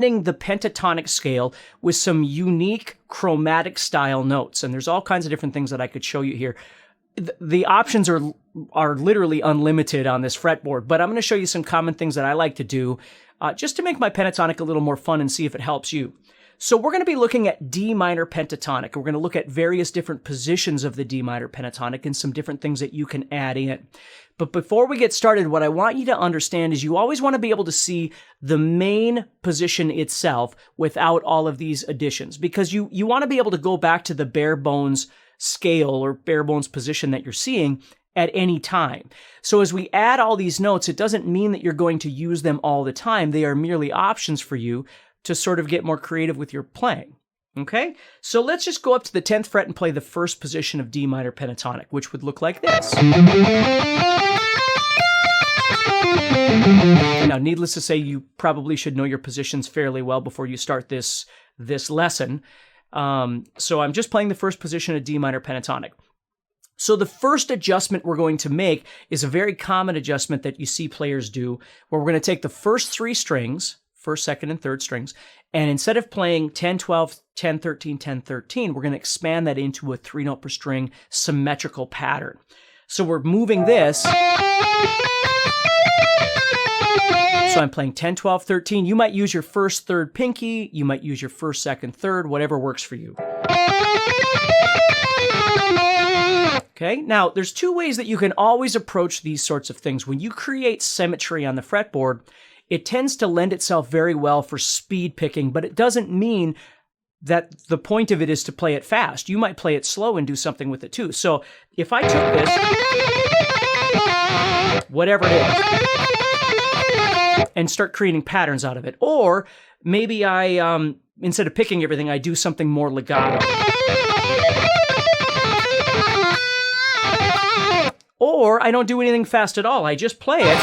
the pentatonic scale with some unique chromatic style notes. And there's all kinds of different things that I could show you here. The options are literally unlimited on this fretboard, but I'm going to show you some common things that I like to do just to make my pentatonic a little more fun and see if it helps you. So we're going to be looking at D minor pentatonic. We're going to look at various different positions of the D minor pentatonic and some different things that you can add in. But before we get started, what I want you to understand is you always want to be able to see the main position itself without all of these additions, because you want to be able to go back to the bare bones scale or bare bones position that you're seeing at any time. So as we add all these notes, it doesn't mean that you're going to use them all the time. They are merely options for you to sort of get more creative with your playing. Okay? So let's just go up to the 10th fret and play the first position of D minor pentatonic, which would look like this. Now, needless to say, you probably should know your positions fairly well before you start this lesson. So I'm just playing the first position of D minor pentatonic. So the first adjustment we're going to make is a very common adjustment that you see players do, where we're going to take the first three strings, first, second, and third strings, and instead of playing 10, 12, 10, 13, 10, 13, we're going to expand that into a 3-note per string symmetrical pattern. So we're moving this. So I'm playing 10, 12, 13. You might use your first, third pinky. You might use your first, second, third, whatever works for you. Okay, now there's two ways that you can always approach these sorts of things. When you create symmetry on the fretboard, it tends to lend itself very well for speed picking, but it doesn't mean that the point of it is to play it fast. You might play it slow and do something with it too. So if I took this, whatever it is, and start creating patterns out of it, or maybe I, instead of picking everything, I do something more legato. Or I don't do anything fast at all. I just play it.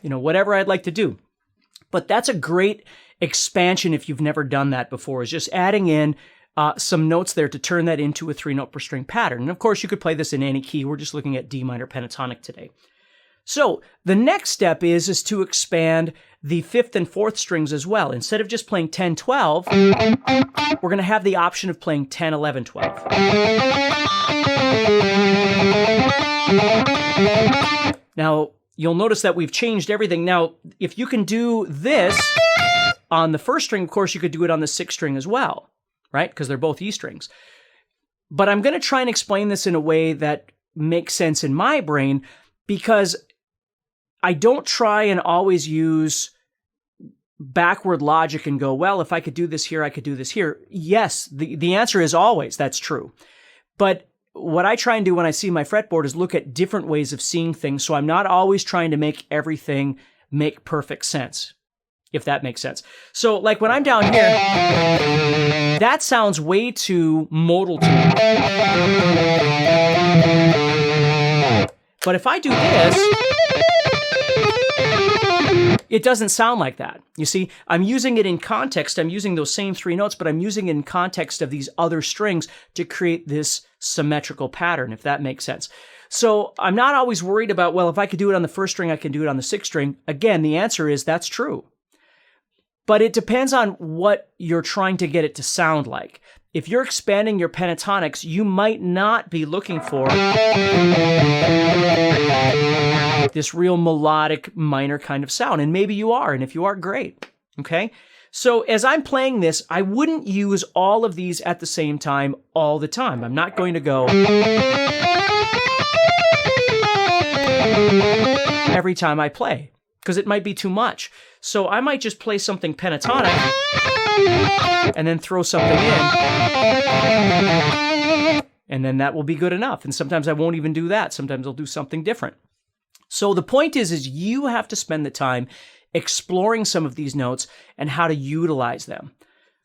You know, whatever I'd like to do. But that's a great expansion if you've never done that before, is just adding in some notes there to turn that into a 3-note per string pattern. And of course, you could play this in any key. We're just looking at D minor pentatonic today. So the next step is to expand the 5th and 4th strings as well. Instead of just playing 10, 12, we're going to have the option of playing 10, 11, 12. Now, you'll notice that we've changed everything. Now, if you can do this on the first string, of course, you could do it on the 6th string as well, right? Because they're both E strings. But I'm going to try and explain this in a way that makes sense in my brain, because I don't try and always use backward logic and go, well, if I could do this here, I could do this here. Yes, the answer is always that's true. But what I try and do when I see my fretboard is look at different ways of seeing things, so I'm not always trying to make everything make perfect sense, if that makes sense. So, like when I'm down here, that sounds way too modal to me. But if I do this, it doesn't sound like that. You see, I'm using it in context. I'm using those same 3 notes, but I'm using it in context of these other strings to create this symmetrical pattern, if that makes sense. So I'm not always worried about, well, if I could do it on the first string, I can do it on the 6th string. Again, the answer is that's true. But it depends on what you're trying to get it to sound like. If you're expanding your pentatonics, you might not be looking for this real melodic minor kind of sound. And maybe you are. And if you are, great. Okay? So as I'm playing this, I wouldn't use all of these at the same time all the time. I'm not going to go every time I play, because it might be too much. So I might just play something pentatonic and then throw something in, and then that will be good enough. And sometimes I won't even do that. Sometimes I'll do something different. So the point is you have to spend the time exploring some of these notes and how to utilize them.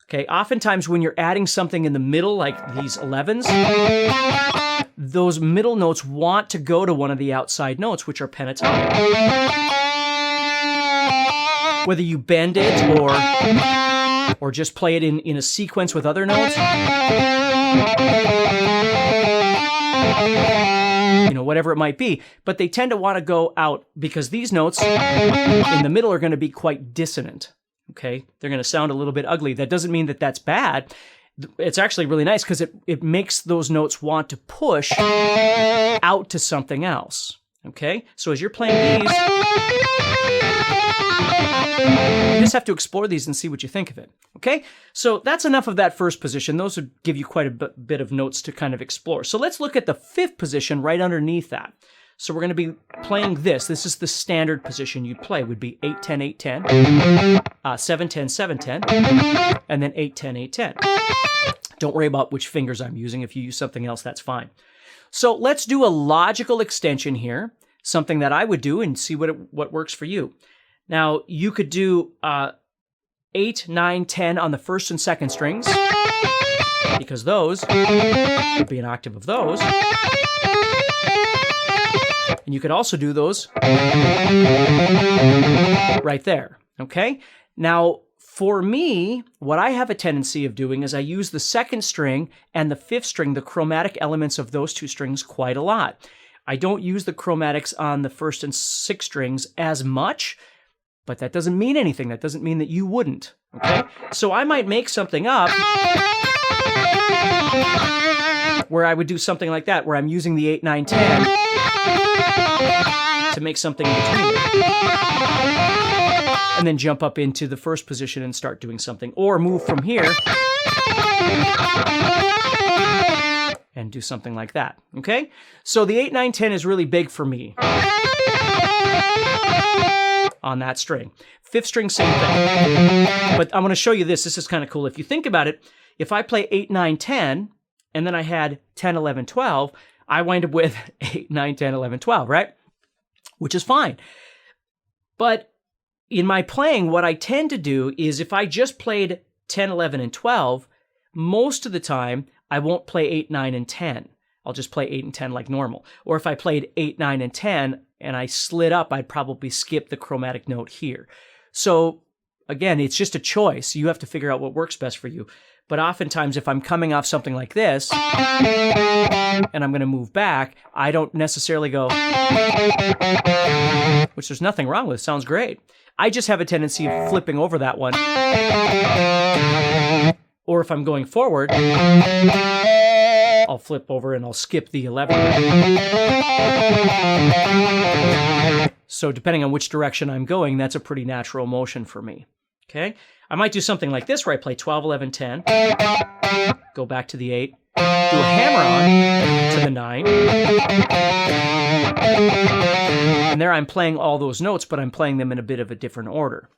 Okay, oftentimes when you're adding something in the middle, like these 11s, those middle notes want to go to one of the outside notes, which are pentatonic. Whether you bend it or just play it in a sequence with other notes. whatever it might be. But they tend to want to go out because these notes in the middle are going to be quite dissonant. Okay, they're going to sound a little bit ugly. That doesn't mean that that's bad. It's actually really nice because it makes those notes want to push out to something else. Okay, so as you're playing these, you just have to explore these and see what you think of it. Okay, so that's enough of that first position. Those would give you quite a bit of notes to kind of explore. So let's look at the fifth position right underneath that. So we're going to be playing this. This is the standard position you'd play. Would be 8-10, 8-10, 7-10, 7-10, and then 8-10, 8-10. Don't worry about which fingers I'm using. If you use something else, that's fine. So let's do a logical extension here, something that I would do, and see what works for you. Now, you could do 8, 9, 10 on the first and second strings, because those would be an octave of those. And you could also do those right there, okay? Now, for me, what I have a tendency of doing is I use the second string and the fifth string, the chromatic elements of those two strings, quite a lot. I don't use the chromatics on the first and sixth strings as much, but that doesn't mean anything. That doesn't mean that you wouldn't, okay? So I might make something up where I would do something like that, where I'm using the 8, 9, 10 to make something in between it. And then jump up into the first position and start doing something. Or move from here and do something like that, okay? So the 8, 9, 10 is really big for me on that string. Fifth string, same thing. But I'm going to show you this. This is kind of cool. If you think about it, if I play 8, 9, 10, and then I had 10, 11, 12, I wind up with 8, 9, 10, 11, 12, right? Which is fine. But in my playing, what I tend to do is if I just played 10, 11, and 12, most of the time, I won't play 8, 9, and 10. I'll just play 8 and 10 like normal. Or if I played 8, 9, and 10, and I slid up, I'd probably skip the chromatic note here. So again, it's just a choice. You have to figure out what works best for you. But oftentimes, if I'm coming off something like this, and I'm going to move back, I don't necessarily go, which there's nothing wrong with. Sounds great. I just have a tendency of flipping over that one. Or if I'm going forward, I'll flip over and I'll skip the 11. So depending on which direction I'm going, that's a pretty natural motion for me. Okay? I might do something like this where I play 12, 11, 10, go back to the 8, do a hammer-on to the 9, and there I'm playing all those notes, but I'm playing them in a bit of a different order.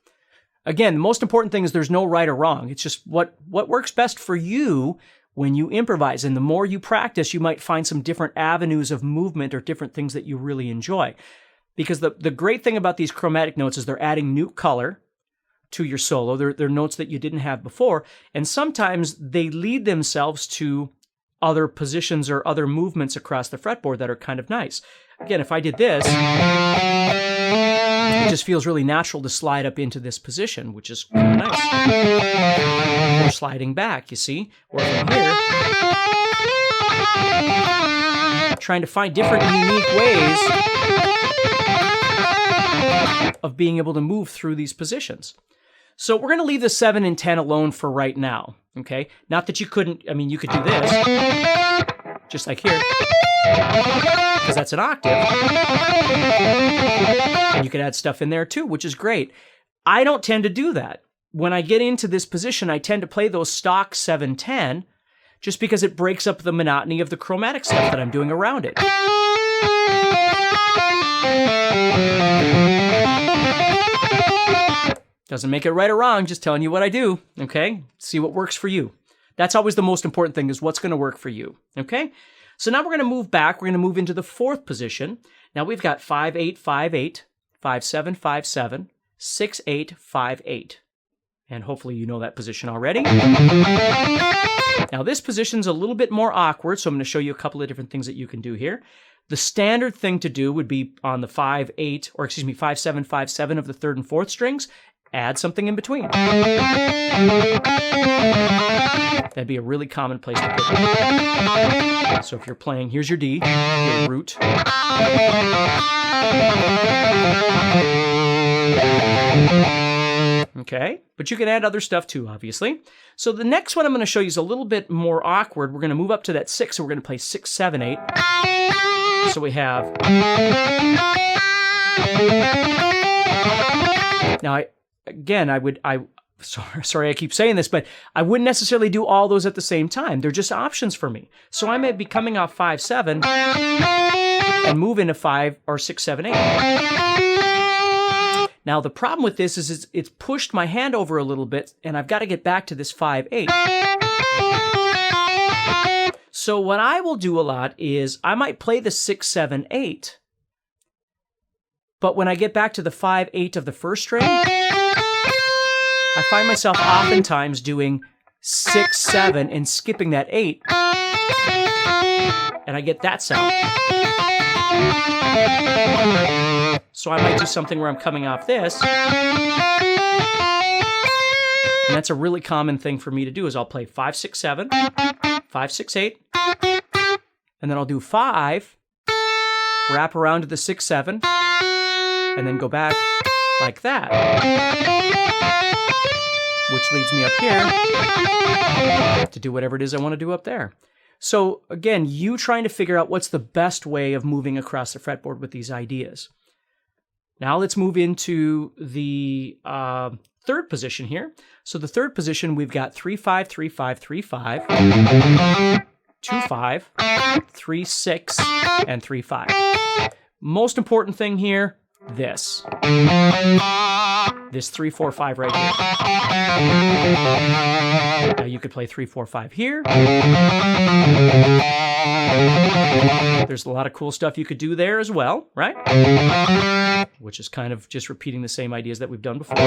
Again, the most important thing is there's no right or wrong. It's just what works best for you when you improvise, and the more you practice, you might find some different avenues of movement or different things that you really enjoy. Because the great thing about these chromatic notes is they're adding new color to your solo. They're notes that you didn't have before, and sometimes they lead themselves to other positions or other movements across the fretboard that are kind of nice. Again, if I did this, it just feels really natural to slide up into this position, which is kind of nice. Or sliding back, you see? Or from here, trying to find different unique ways of being able to move through these positions. So we're going to leave the 7 and 10 alone for right now, okay? Not that you couldn't, I mean, you could do this, just like here, because that's an octave. And you could add stuff in there too, which is great. I don't tend to do that. When I get into this position, I tend to play those stock 7-10 just because it breaks up the monotony of the chromatic stuff that I'm doing around it. Doesn't make it right or wrong, just telling you what I do, okay? See what works for you. That's always the most important thing, is what's going to work for you, okay? So now we're going to move back. We're going to move into the fourth position. Now we've got 5-8, 5-8, 5-7, 5-7, 6-8, 5-8. And hopefully you know that position already. Now this position's a little bit more awkward, so I'm going to show you a couple of different things that you can do here. The standard thing to do would be on the 5-8, or excuse me, 5-7, 5-7 of the third and fourth strings, add something in between. That'd be a really common place to put it. So if you're playing, here's your D, your root. Okay, but you can add other stuff too, obviously. So the next one I'm going to show you is a little bit more awkward. We're going to move up to that 6, so we're going to play 6, 7, 8. So we have... Now, sorry I keep saying this, but I wouldn't necessarily do all those at the same time. They're just options for me. So I may be coming off 5, 7 and move into 5 or 6, 7, 8. Now, the problem with this is it's pushed my hand over a little bit, and I've got to get back to this 5, 8. So what I will do a lot is I might play the 6, 7, 8, but when I get back to the 5, 8 of the first string, I find myself oftentimes doing 6, 7 and skipping that 8, and I get that sound. So I might do something where I'm coming off this, and that's a really common thing for me to do is I'll play 5, 6, 7, 5, 6, 8, and then I'll do 5, wrap around to the 6, 7, and then go back like that, which leads me up here to do whatever it is I want to do up there. So again, you trying to figure out what's the best way of moving across the fretboard with these ideas. Now let's move into the third position here. So the third position, we've got 3, 5, 3, 5, 3, 5, 2, 5, 3, 6, and 3, 5. Most important thing here, this 3, 4, 5 right here. Now you could play 3, 4, 5 here. There's a lot of cool stuff you could do there as well, right? Which is kind of just repeating the same ideas that we've done before.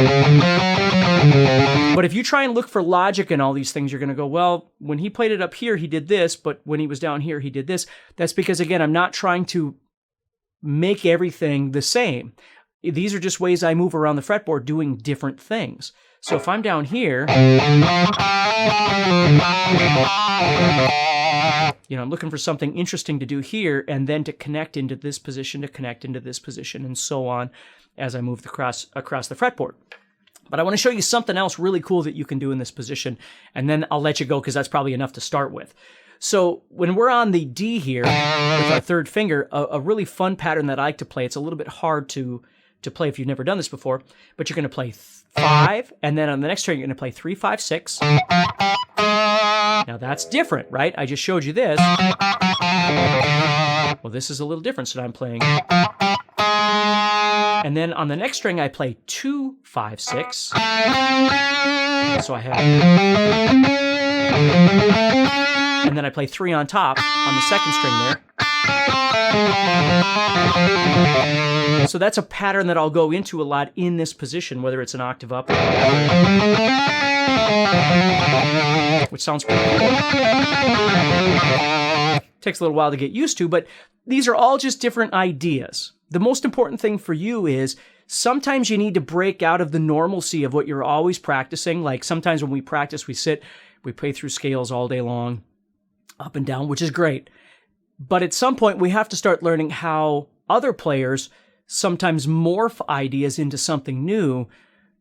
But if you try and look for logic in all these things, you're going to go, well, when he played it up here, he did this, but when he was down here, he did this. That's because, again, I'm not trying to make everything the same. These are just ways I move around the fretboard doing different things. So if I'm down here, you know, I'm looking for something interesting to do here and then to connect into this position, to connect into this position, and so on as I move across the fretboard. But I want to show you something else really cool that you can do in this position, and then I'll let you go because that's probably enough to start with. So when we're on the D here with our third finger, a really fun pattern that I like to play, it's a little bit hard to play if you've never done this before, but you're going to play 5, and then on the next string, you're going to play 3, 5, 6. Now that's different, right? I just showed you this. Well, this is a little different, so now I'm playing. And then on the next string, I play 2, 5, 6. So I have... And then I play 3 on top on the second string there. So that's a pattern that I'll go into a lot in this position, whether it's an octave up or which sounds pretty cool. Takes a little while to get used to, but these are all just different ideas. The most important thing for you is sometimes you need to break out of the normalcy of what you're always practicing. Like sometimes when we practice, we sit, we play through scales all day long, up and down, which is great. But at some point, we have to start learning how other players sometimes morph ideas into something new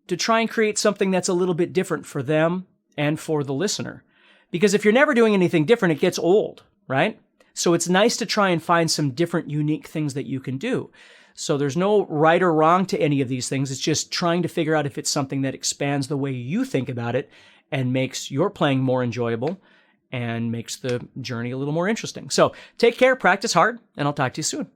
to try and create something that's a little bit different for them and for the listener. Because if you're never doing anything different, it gets old, right? So it's nice to try and find some different, unique things that you can do. So there's no right or wrong to any of these things. It's just trying to figure out if it's something that expands the way you think about it and makes your playing more enjoyable and makes the journey a little more interesting. So take care, practice hard, and I'll talk to you soon.